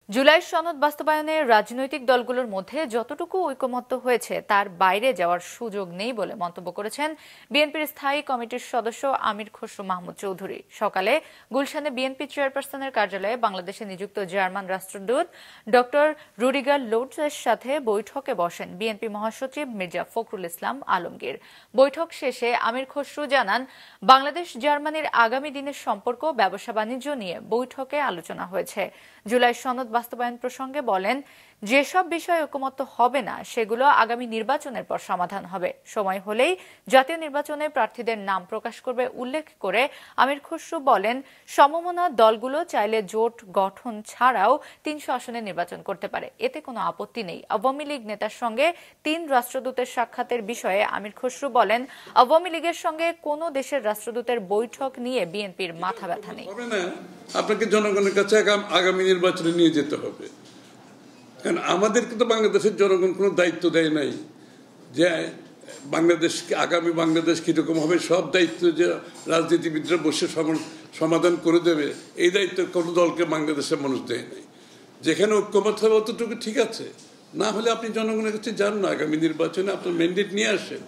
জুলাই সনদ বাস্তবায়নে রাজনৈতিক দলগুলোর মধ্যে যতটুকু ঐকমত্য হয়েছে তার বাইরে যাওয়ার সুযোগ নেই বলে মন্তব্য করেছেন বিএনপির স্থায়ী কমিটির সদস্য আমির খসরু মাহমুদ চৌধুরী। সকালে গুলশানে বিএনপি চেয়ারপারসনের কার্যালয়ে বাংলাদেশে নিযুক্ত জার্মান রাষ্ট্রদূত ডক্টর রুডিগার লোটসের সাথে বৈঠকে বসেন বিএনপি মহাসচিব মির্জা ফখরুল ইসলাম আলমগীর। বৈঠক শেষে আমির খসরু জানান, বাংলাদেশ জার্মানির আগামী দিনের সম্পর্ক, ব্যবসা বাণিজ্য নিয়ে বৈঠকে আলোচনা হয়েছে। জুলাই সনদ বাস্তবায়ন প্রসঙ্গে বলেন, যেসব বিষয়ে ঐকমত্য হবে না সেগুলো আগামী নির্বাচনের পর সমাধান হবে। সময় হলেই জাতীয় নির্বাচনে প্রার্থীদের নাম প্রকাশ করবে উল্লেখ করে আমির খসরু বলেন, সমমনা দলগুলো চাইলে জোট গঠন ছাড়াও ৩০০ আসনে নির্বাচন করতে পারে, এতে কোনো আপত্তি নেই। আওয়ামী লীগ নেতার সঙ্গে ৩ রাষ্ট্রদূতের সাক্ষাতের বিষয়ে আমির খসরু বলেন, আওয়ামী লীগের সঙ্গে কোনো দেশের রাষ্ট্রদূতের বৈঠক নিয়ে বিএনপির মাথা ব্যথা নেই। আপনাকে জনগণের কাছে আগামী নির্বাচনে নিয়ে যেতে হবে, কারণ আমাদেরকে তো বাংলাদেশের জনগণ কোনো দায়িত্ব দেয় নাই যে বাংলাদেশকে আগামী বাংলাদেশ কিরকম হবে সব দায়িত্ব যে রাজনীতিবিদরা বসে সমাধান করে দেবে, এই দায়িত্ব কোনো দলকে বাংলাদেশের মানুষ দেয় নাই। যেখানে ঐক্যমত হবে অতটুকু ঠিক আছে, না হলে আপনি জনগণের কাছে যান না, আগামী নির্বাচনে আপনার ম্যান্ডেট নিয়ে আসেন।